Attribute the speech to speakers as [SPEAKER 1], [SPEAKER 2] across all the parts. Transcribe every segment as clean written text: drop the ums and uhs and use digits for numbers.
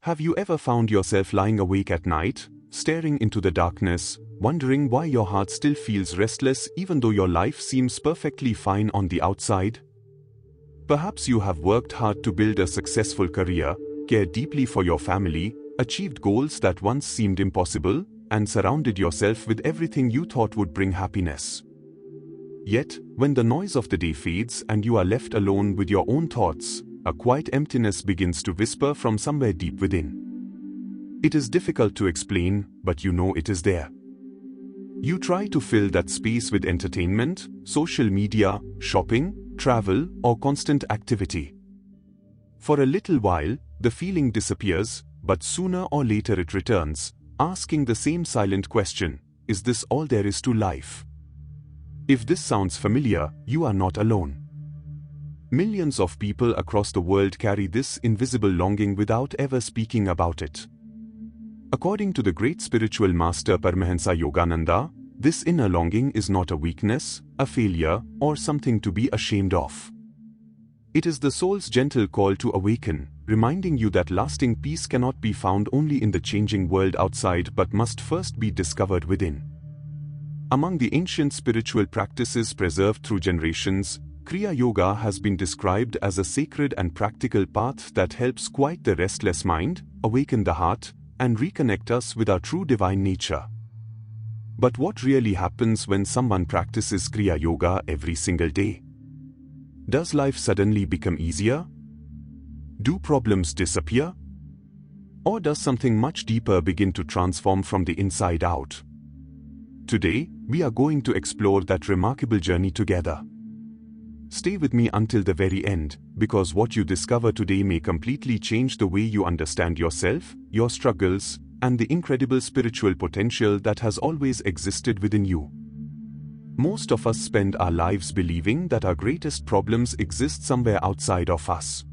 [SPEAKER 1] Have you ever found yourself lying awake at night, staring into the darkness, wondering why your heart still feels restless even though your life seems perfectly fine on the outside? Perhaps you have worked hard to build a successful career, cared deeply for your family, achieved goals that once seemed impossible, and surrounded yourself with everything you thought would bring happiness. Yet, when the noise of the day fades and you are left alone with your own thoughts, a quiet emptiness begins to whisper from somewhere deep within. It is difficult to explain, but you know it is there. You try to fill that space with entertainment, social media, shopping, travel, or constant activity. For a little while, the feeling disappears, but sooner or later it returns, asking the same silent question: is this all there is to life? If this sounds familiar, you are not alone. Millions of people across the world carry this invisible longing without ever speaking about it. According to the great spiritual master Paramahansa Yogananda, this inner longing is not a weakness, a failure, or something to be ashamed of. It is the soul's gentle call to awaken, reminding you that lasting peace cannot be found only in the changing world outside but must first be discovered within. Among the ancient spiritual practices preserved through generations, Kriya Yoga has been described as a sacred and practical path that helps quiet the restless mind, awaken the heart, and reconnect us with our true divine nature. But what really happens when someone practices Kriya Yoga every single day? Does life suddenly become easier? Do problems disappear? Or does something much deeper begin to transform from the inside out? Today, we are going to explore that remarkable journey together. Stay with me until the very end, because what you discover today may completely change the way you understand yourself, your struggles, and the incredible spiritual potential that has always existed within you. Most of us spend our lives believing that our greatest problems exist somewhere outside of us.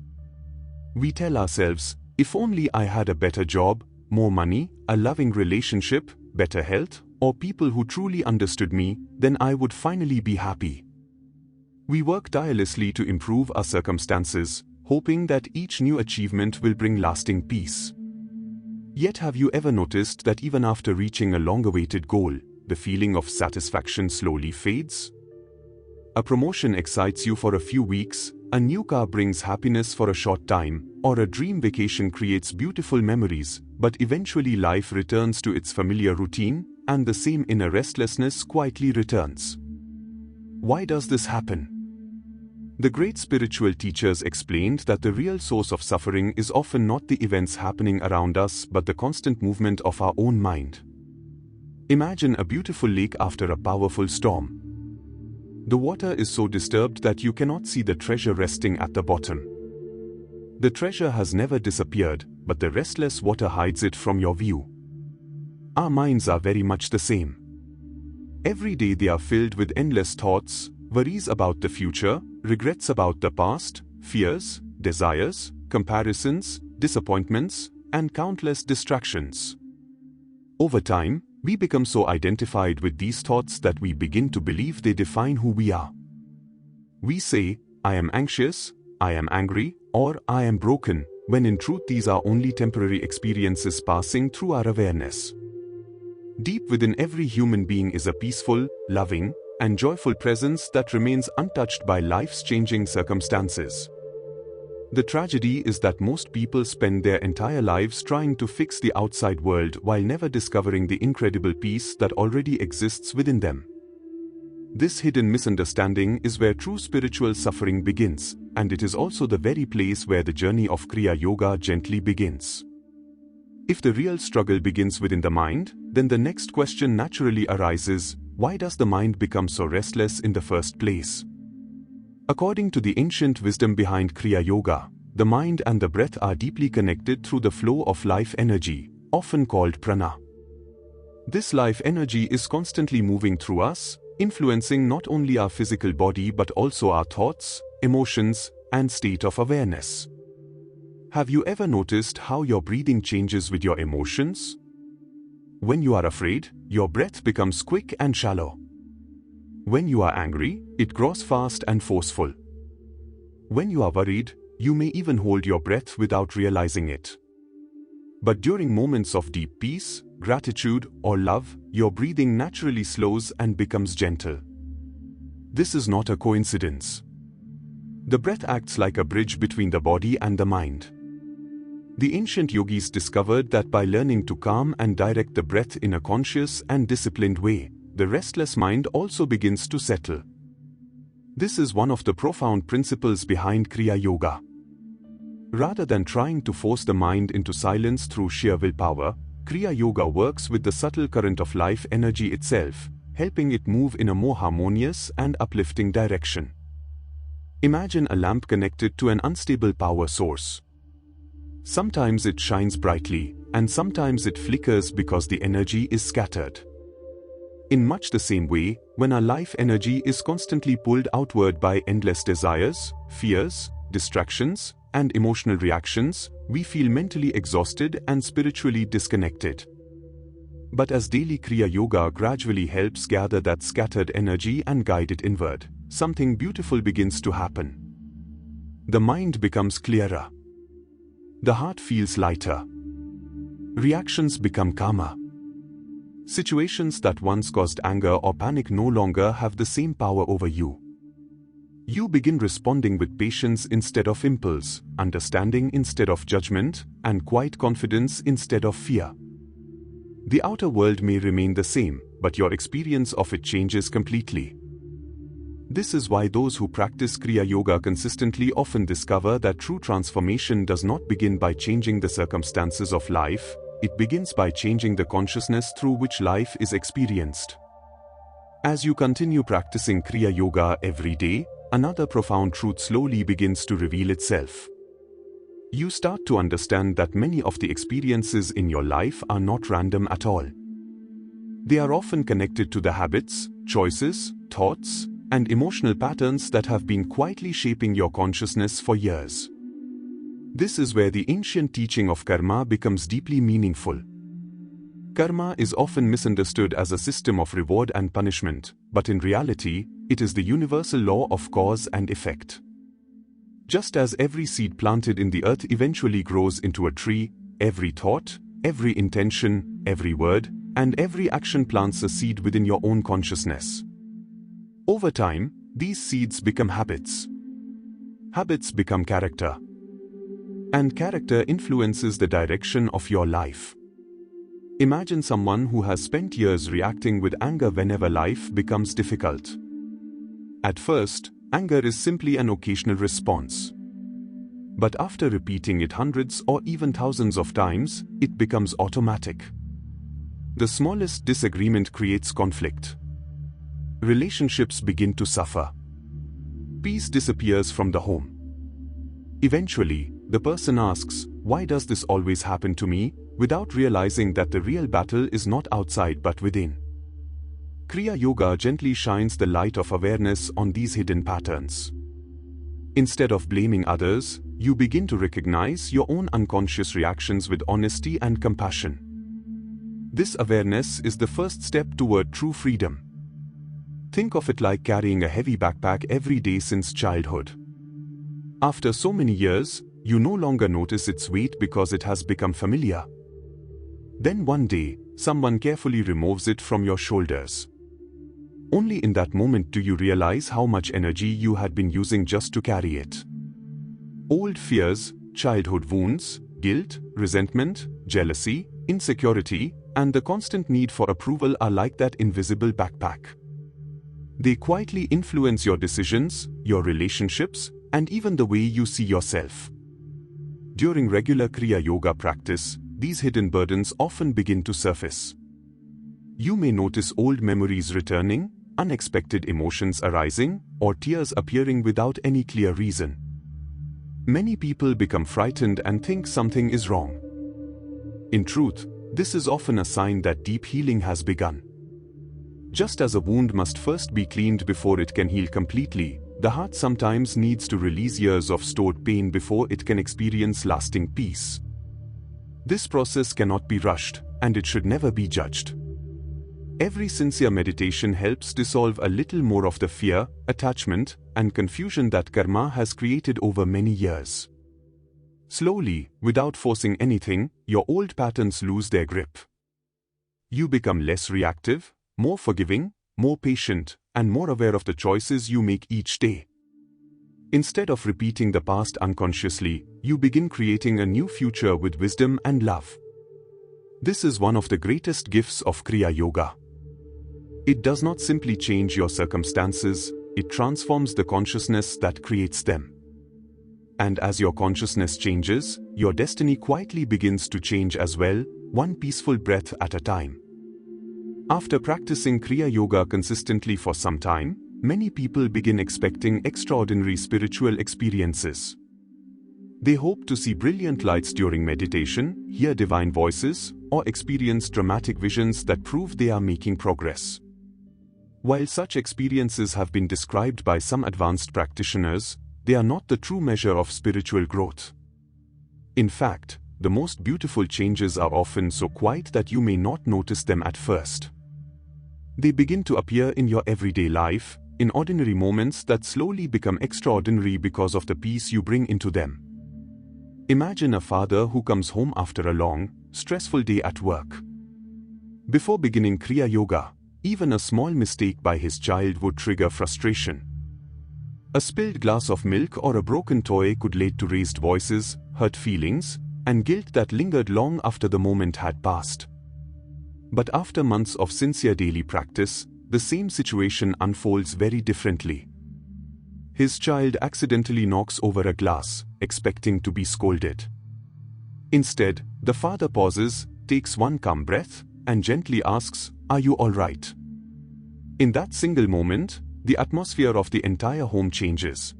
[SPEAKER 1] We tell ourselves, if only I had a better job, more money, a loving relationship, better health, or people who truly understood me, then I would finally be happy. We work tirelessly to improve our circumstances, hoping that each new achievement will bring lasting peace. Yet have you ever noticed that even after reaching a long-awaited goal, the feeling of satisfaction slowly fades? A promotion excites you for a few weeks, a new car brings happiness for a short time, or a dream vacation creates beautiful memories, but eventually life returns to its familiar routine, and the same inner restlessness quietly returns. Why does this happen? The great spiritual teachers explained that the real source of suffering is often not the events happening around us but the constant movement of our own mind. Imagine a beautiful lake after a powerful storm. The water is so disturbed that you cannot see the treasure resting at the bottom. The treasure has never disappeared, but the restless water hides it from your view. Our minds are very much the same. Every day they are filled with endless thoughts, worries about the future, regrets about the past, fears, desires, comparisons, disappointments, and countless distractions. Over time, we become so identified with these thoughts that we begin to believe they define who we are. We say, I am anxious, I am angry, or I am broken, when in truth these are only temporary experiences passing through our awareness. Deep within every human being is a peaceful, loving, and joyful presence that remains untouched by life's changing circumstances. The tragedy is that most people spend their entire lives trying to fix the outside world while never discovering the incredible peace that already exists within them. This hidden misunderstanding is where true spiritual suffering begins, and it is also the very place where the journey of Kriya Yoga gently begins. If the real struggle begins within the mind, then the next question naturally arises: why does the mind become so restless in the first place? According to the ancient wisdom behind Kriya Yoga, the mind and the breath are deeply connected through the flow of life energy, often called prana. This life energy is constantly moving through us, influencing not only our physical body but also our thoughts, emotions, and state of awareness. Have you ever noticed how your breathing changes with your emotions? When you are afraid, your breath becomes quick and shallow. When you are angry, it grows fast and forceful. When you are worried, you may even hold your breath without realizing it. But during moments of deep peace, gratitude, or love, your breathing naturally slows and becomes gentle. This is not a coincidence. The breath acts like a bridge between the body and the mind. The ancient yogis discovered that by learning to calm and direct the breath in a conscious and disciplined way, the restless mind also begins to settle. This is one of the profound principles behind Kriya Yoga. Rather than trying to force the mind into silence through sheer willpower, Kriya Yoga works with the subtle current of life energy itself, helping it move in a more harmonious and uplifting direction. Imagine a lamp connected to an unstable power source. Sometimes it shines brightly, and sometimes it flickers because the energy is scattered. In much the same way, when our life energy is constantly pulled outward by endless desires, fears, distractions, and emotional reactions, we feel mentally exhausted and spiritually disconnected. But as daily Kriya Yoga gradually helps gather that scattered energy and guide it inward, something beautiful begins to happen. The mind becomes clearer. The heart feels lighter. Reactions become calmer. Situations that once caused anger or panic no longer have the same power over you. You begin responding with patience instead of impulse, understanding instead of judgment, and quiet confidence instead of fear. The outer world may remain the same, but your experience of it changes completely. This is why those who practice Kriya Yoga consistently often discover that true transformation does not begin by changing the circumstances of life, it begins by changing the consciousness through which life is experienced. As you continue practicing Kriya Yoga every day, another profound truth slowly begins to reveal itself. You start to understand that many of the experiences in your life are not random at all. They are often connected to the habits, choices, thoughts, and emotional patterns that have been quietly shaping your consciousness for years. This is where the ancient teaching of karma becomes deeply meaningful. Karma is often misunderstood as a system of reward and punishment, but in reality, it is the universal law of cause and effect. Just as every seed planted in the earth eventually grows into a tree, every thought, every intention, every word, and every action plants a seed within your own consciousness. Over time, these seeds become habits. Habits become character. And character influences the direction of your life. Imagine someone who has spent years reacting with anger whenever life becomes difficult. At first, anger is simply an occasional response. But after repeating it hundreds or even thousands of times, it becomes automatic. The smallest disagreement creates conflict. Relationships begin to suffer. Peace disappears from the home. Eventually, the person asks, "Why does this always happen to me?" without realizing that the real battle is not outside but within. Kriya Yoga gently shines the light of awareness on these hidden patterns. Instead of blaming others, you begin to recognize your own unconscious reactions with honesty and compassion. This awareness is the first step toward true freedom. Think of it like carrying a heavy backpack every day since childhood. After so many years, you no longer notice its weight because it has become familiar. Then one day, someone carefully removes it from your shoulders. Only in that moment do you realize how much energy you had been using just to carry it. Old fears, childhood wounds, guilt, resentment, jealousy, insecurity, and the constant need for approval are like that invisible backpack. They quietly influence your decisions, your relationships, and even the way you see yourself. During regular Kriya Yoga practice, these hidden burdens often begin to surface. You may notice old memories returning, unexpected emotions arising, or tears appearing without any clear reason. Many people become frightened and think something is wrong. In truth, this is often a sign that deep healing has begun. Just as a wound must first be cleaned before it can heal completely, the heart sometimes needs to release years of stored pain before it can experience lasting peace. This process cannot be rushed, and it should never be judged. Every sincere meditation helps dissolve a little more of the fear, attachment, and confusion that karma has created over many years. Slowly, without forcing anything, your old patterns lose their grip. You become less reactive, more forgiving, more patient, and more aware of the choices you make each day. Instead of repeating the past unconsciously, you begin creating a new future with wisdom and love. This is one of the greatest gifts of Kriya Yoga. It does not simply change your circumstances, it transforms the consciousness that creates them. And as your consciousness changes, your destiny quietly begins to change as well, one peaceful breath at a time. After practicing Kriya Yoga consistently for some time, many people begin expecting extraordinary spiritual experiences. They hope to see brilliant lights during meditation, hear divine voices, or experience dramatic visions that prove they are making progress. While such experiences have been described by some advanced practitioners, they are not the true measure of spiritual growth. In fact, the most beautiful changes are often so quiet that you may not notice them at first. They begin to appear in your everyday life, in ordinary moments that slowly become extraordinary because of the peace you bring into them. Imagine a father who comes home after a long, stressful day at work. Before beginning Kriya Yoga, even a small mistake by his child would trigger frustration. A spilled glass of milk or a broken toy could lead to raised voices, hurt feelings, and guilt that lingered long after the moment had passed. But after months of sincere daily practice, the same situation unfolds very differently. His child accidentally knocks over a glass, expecting to be scolded. Instead, the father pauses, takes one calm breath, and gently asks, "Are you all right?" In that single moment, the atmosphere of the entire home changes.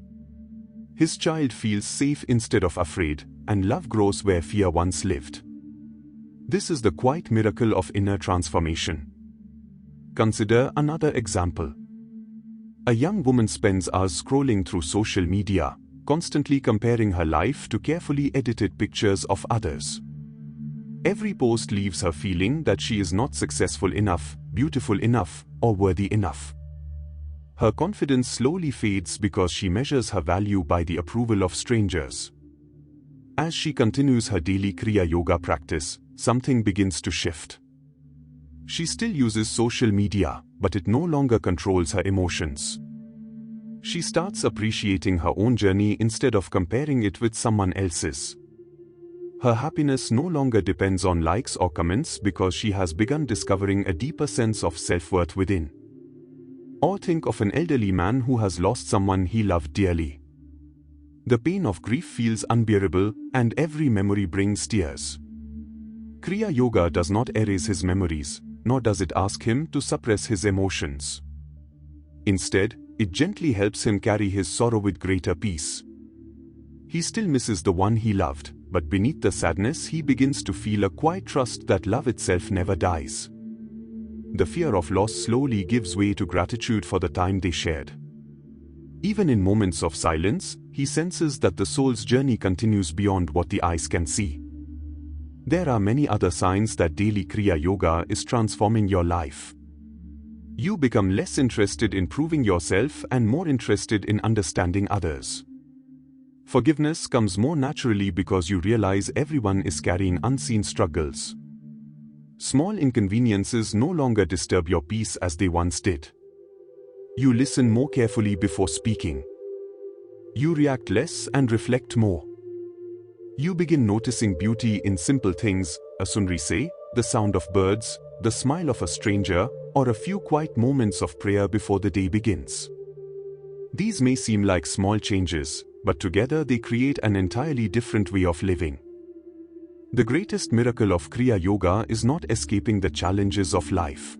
[SPEAKER 1] His child feels safe instead of afraid, and love grows where fear once lived. This is the quiet miracle of inner transformation. Consider another example. A young woman spends hours scrolling through social media, constantly comparing her life to carefully edited pictures of others. Every post leaves her feeling that she is not successful enough, beautiful enough, or worthy enough. Her confidence slowly fades because she measures her value by the approval of strangers. As she continues her daily Kriya Yoga practice, something begins to shift. She still uses social media, but it no longer controls her emotions. She starts appreciating her own journey instead of comparing it with someone else's. Her happiness no longer depends on likes or comments because she has begun discovering a deeper sense of self-worth within. Or think of an elderly man who has lost someone he loved dearly. The pain of grief feels unbearable, and every memory brings tears. Kriya Yoga does not erase his memories, nor does it ask him to suppress his emotions. Instead, it gently helps him carry his sorrow with greater peace. He still misses the one he loved, but beneath the sadness he begins to feel a quiet trust that love itself never dies. The fear of loss slowly gives way to gratitude for the time they shared. Even in moments of silence, he senses that the soul's journey continues beyond what the eyes can see. There are many other signs that daily Kriya Yoga is transforming your life. You become less interested in proving yourself and more interested in understanding others. Forgiveness comes more naturally because you realize everyone is carrying unseen struggles. Small inconveniences no longer disturb your peace as they once did. You listen more carefully before speaking. You react less and reflect more. You begin noticing beauty in simple things, a sunrise, the sound of birds, the smile of a stranger, or a few quiet moments of prayer before the day begins. These may seem like small changes, but together they create an entirely different way of living. The greatest miracle of Kriya Yoga is not escaping the challenges of life.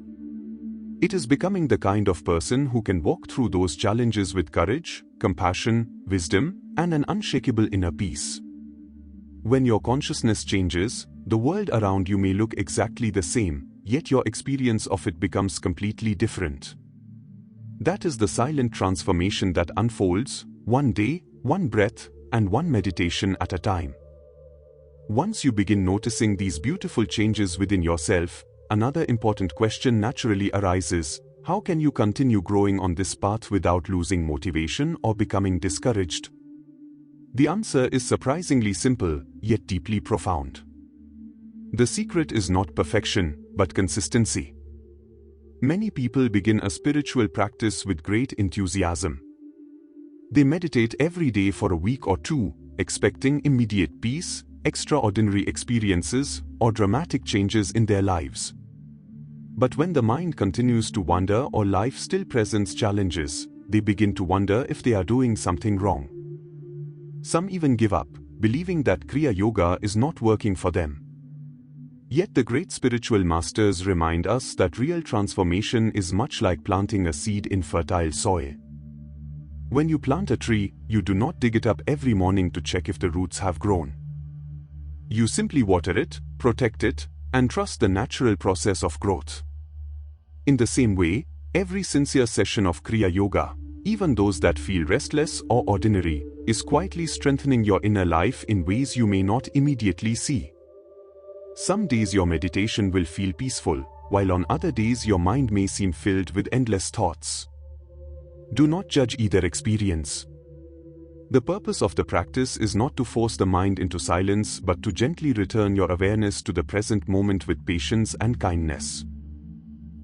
[SPEAKER 1] It is becoming the kind of person who can walk through those challenges with courage, compassion, wisdom, and an unshakable inner peace. When your consciousness changes, the world around you may look exactly the same, yet your experience of it becomes completely different. That is the silent transformation that unfolds, one day, one breath, and one meditation at a time. Once you begin noticing these beautiful changes within yourself, another important question naturally arises: how can you continue growing on this path without losing motivation or becoming discouraged? The answer is surprisingly simple, yet deeply profound. The secret is not perfection, but consistency. Many people begin a spiritual practice with great enthusiasm. They meditate every day for a week or two, expecting immediate peace, extraordinary experiences, or dramatic changes in their lives. But when the mind continues to wander or life still presents challenges, they begin to wonder if they are doing something wrong. Some even give up, believing that Kriya Yoga is not working for them. Yet the great spiritual masters remind us that real transformation is much like planting a seed in fertile soil. When you plant a tree, you do not dig it up every morning to check if the roots have grown. You simply water it, protect it, and trust the natural process of growth. In the same way, every sincere session of Kriya Yoga, even those that feel restless or ordinary, is quietly strengthening your inner life in ways you may not immediately see. Some days your meditation will feel peaceful, while on other days your mind may seem filled with endless thoughts. Do not judge either experience. The purpose of the practice is not to force the mind into silence but to gently return your awareness to the present moment with patience and kindness.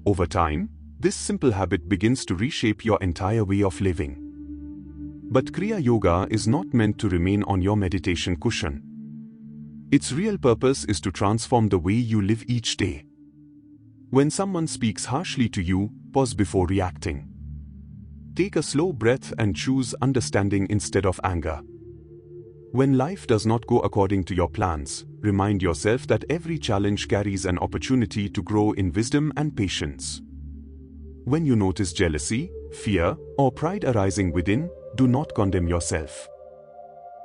[SPEAKER 1] Over time, this simple habit begins to reshape your entire way of living. But Kriya Yoga is not meant to remain on your meditation cushion. Its real purpose is to transform the way you live each day. When someone speaks harshly to you, pause before reacting. Take a slow breath and choose understanding instead of anger. When life does not go according to your plans, remind yourself that every challenge carries an opportunity to grow in wisdom and patience. When you notice jealousy, fear, or pride arising within, do not condemn yourself.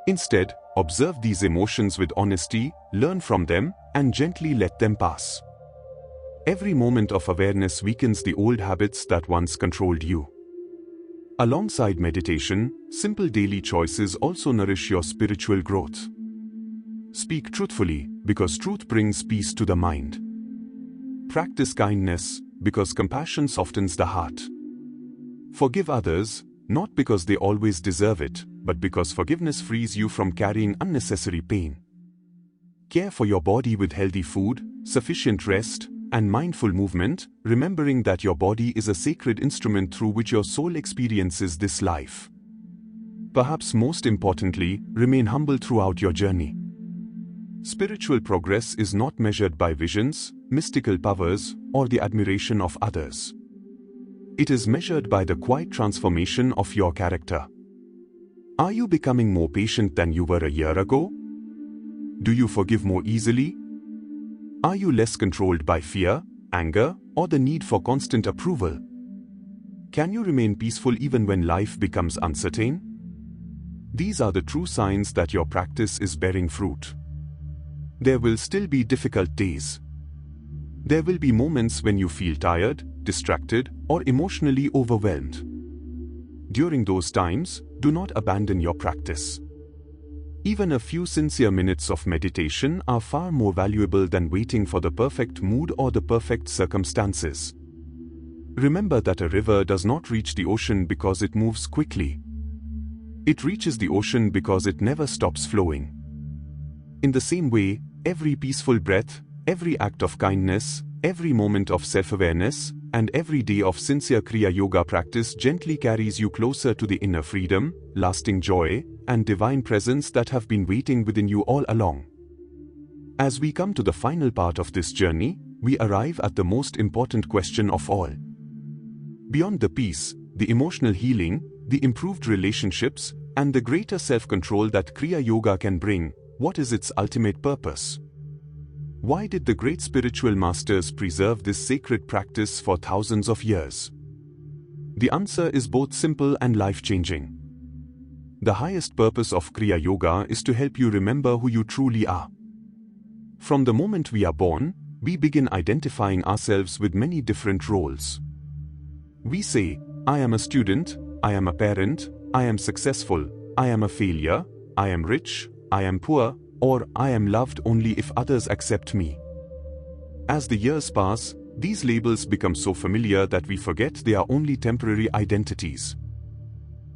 [SPEAKER 1] Instead, observe these emotions with honesty, learn from them, and gently let them pass. Every moment of awareness weakens the old habits that once controlled you. Alongside meditation, simple daily choices also nourish your spiritual growth. Speak truthfully, because truth brings peace to the mind. Practice kindness, because compassion softens the heart. Forgive others, not because they always deserve it, but because forgiveness frees you from carrying unnecessary pain. Care for your body with healthy food, sufficient rest, and mindful movement, remembering that your body is a sacred instrument through which your soul experiences this life. Perhaps most importantly, remain humble throughout your journey. Spiritual progress is not measured by visions, mystical powers, or the admiration of others. It is measured by the quiet transformation of your character. Are you becoming more patient than you were a year ago? Do you forgive more easily? Are you less controlled by fear, anger, or the need for constant approval? Can you remain peaceful even when life becomes uncertain? These are the true signs that your practice is bearing fruit. There will still be difficult days. There will be moments when you feel tired, distracted, or emotionally overwhelmed. During those times, do not abandon your practice. Even a few sincere minutes of meditation are far more valuable than waiting for the perfect mood or the perfect circumstances. Remember that a river does not reach the ocean because it moves quickly. It reaches the ocean because it never stops flowing. In the same way, every peaceful breath, every act of kindness, every moment of self-awareness, and every day of sincere Kriya Yoga practice gently carries you closer to the inner freedom, lasting joy, and divine presence that have been waiting within you all along. As we come to the final part of this journey, we arrive at the most important question of all. Beyond the peace, the emotional healing, the improved relationships, and the greater self-control that Kriya Yoga can bring, what is its ultimate purpose? Why did the great spiritual masters preserve this sacred practice for thousands of years? The answer is both simple and life-changing. The highest purpose of Kriya Yoga is to help you remember who you truly are. From the moment we are born, we begin identifying ourselves with many different roles. We say, I am a student, I am a parent, I am successful, I am a failure, I am rich, I am poor, or I am loved only if others accept me. As the years pass, these labels become so familiar that we forget they are only temporary identities.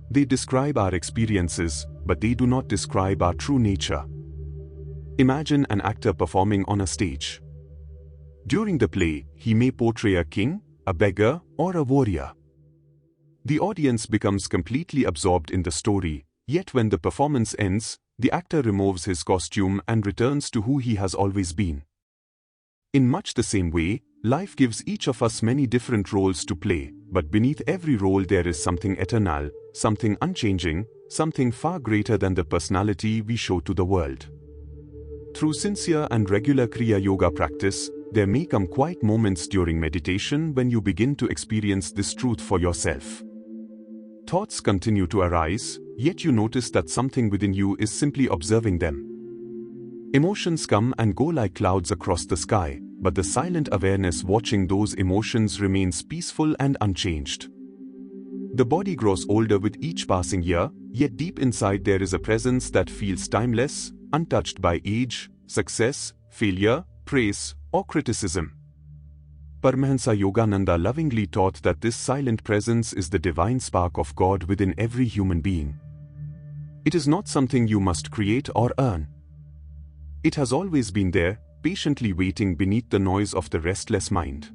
[SPEAKER 1] They describe our experiences, but they do not describe our true nature. Imagine an actor performing on a stage. During the play, he may portray a king, a beggar, or a warrior. The audience becomes completely absorbed in the story, yet when the performance ends, the actor removes his costume and returns to who he has always been. In much the same way, life gives each of us many different roles to play, but beneath every role there is something eternal, something unchanging, something far greater than the personality we show to the world. Through sincere and regular Kriya Yoga practice, there may come quiet moments during meditation when you begin to experience this truth for yourself. Thoughts continue to arise, yet you notice that something within you is simply observing them. Emotions come and go like clouds across the sky, but the silent awareness watching those emotions remains peaceful and unchanged. The body grows older with each passing year, yet deep inside there is a presence that feels timeless, untouched by age, success, failure, praise, or criticism. Paramahansa Yogananda lovingly taught that this silent presence is the divine spark of God within every human being. It is not something you must create or earn. It has always been there, patiently waiting beneath the noise of the restless mind.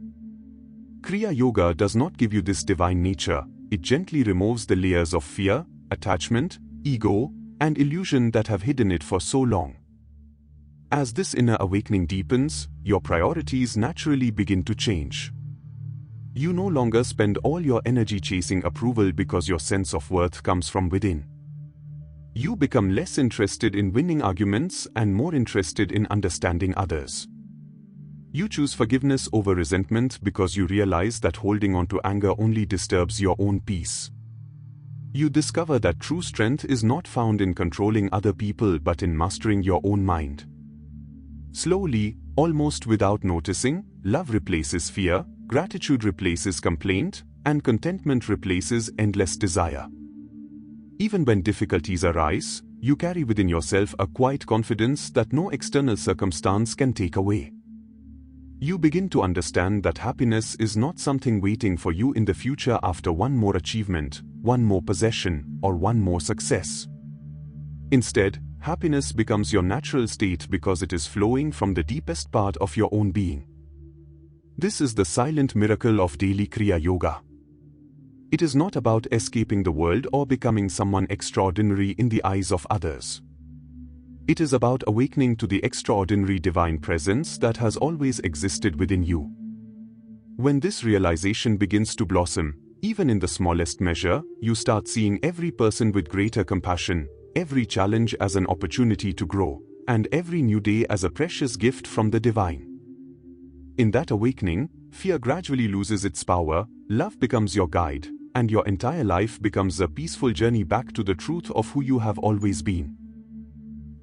[SPEAKER 1] Kriya Yoga does not give you this divine nature, it gently removes the layers of fear, attachment, ego, and illusion that have hidden it for so long. As this inner awakening deepens, your priorities naturally begin to change. You no longer spend all your energy chasing approval because your sense of worth comes from within. You become less interested in winning arguments and more interested in understanding others. You choose forgiveness over resentment because you realize that holding on to anger only disturbs your own peace. You discover that true strength is not found in controlling other people but in mastering your own mind. Slowly, almost without noticing, love replaces fear, gratitude replaces complaint, and contentment replaces endless desire. Even when difficulties arise, you carry within yourself a quiet confidence that no external circumstance can take away. You begin to understand that happiness is not something waiting for you in the future after one more achievement, one more possession, or one more success. Instead, happiness becomes your natural state because it is flowing from the deepest part of your own being. This is the silent miracle of daily Kriya Yoga. It is not about escaping the world or becoming someone extraordinary in the eyes of others. It is about awakening to the extraordinary divine presence that has always existed within you. When this realization begins to blossom, even in the smallest measure, you start seeing every person with greater compassion, every challenge as an opportunity to grow, and every new day as a precious gift from the divine. In that awakening, fear gradually loses its power, love becomes your guide, and your entire life becomes a peaceful journey back to the truth of who you have always been.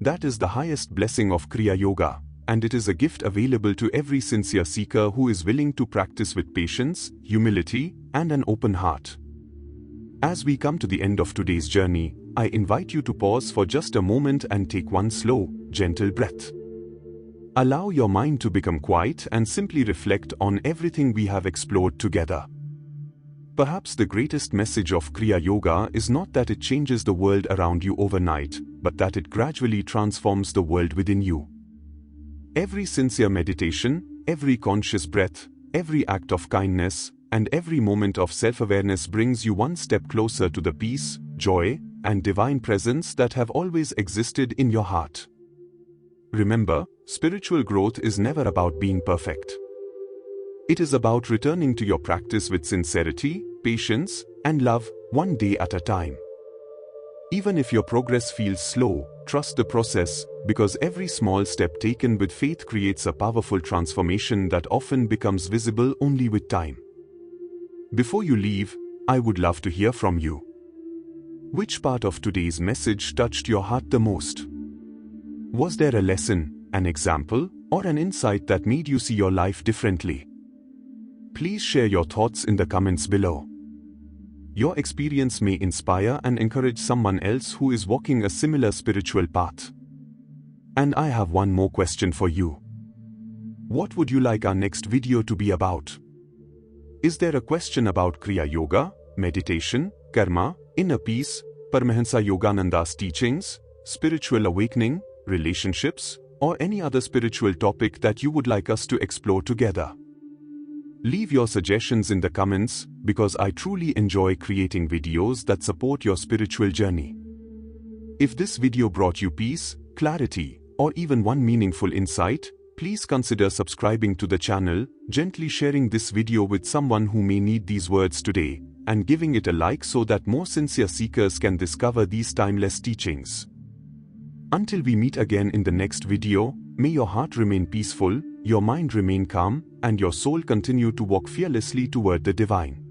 [SPEAKER 1] That is the highest blessing of Kriya Yoga, and it is a gift available to every sincere seeker who is willing to practice with patience, humility, and an open heart. As we come to the end of today's journey, I invite you to pause for just a moment and take one slow, gentle breath. Allow your mind to become quiet and simply reflect on everything we have explored together. Perhaps the greatest message of Kriya Yoga is not that it changes the world around you overnight, but that it gradually transforms the world within you. Every sincere meditation, every conscious breath, every act of kindness, and every moment of self-awareness brings you one step closer to the peace, joy, and divine presence that have always existed in your heart. Remember, spiritual growth is never about being perfect. It is about returning to your practice with sincerity, patience, and love, one day at a time. Even if your progress feels slow, trust the process, because every small step taken with faith creates a powerful transformation that often becomes visible only with time. Before you leave, I would love to hear from you. Which part of today's message touched your heart the most? Was there a lesson, an example, or an insight that made you see your life differently? Please share your thoughts in the comments below. Your experience may inspire and encourage someone else who is walking a similar spiritual path. And I have one more question for you. What would you like our next video to be about? Is there a question about Kriya Yoga, meditation, karma, inner peace, Paramahansa Yogananda's teachings, spiritual awakening, relationships, or any other spiritual topic that you would like us to explore together. Leave your suggestions in the comments, because I truly enjoy creating videos that support your spiritual journey. If this video brought you peace, clarity, or even one meaningful insight, please consider subscribing to the channel, gently sharing this video with someone who may need these words today, and giving it a like so that more sincere seekers can discover these timeless teachings. Until we meet again in the next video, may your heart remain peaceful, your mind remain calm, and your soul continue to walk fearlessly toward the divine.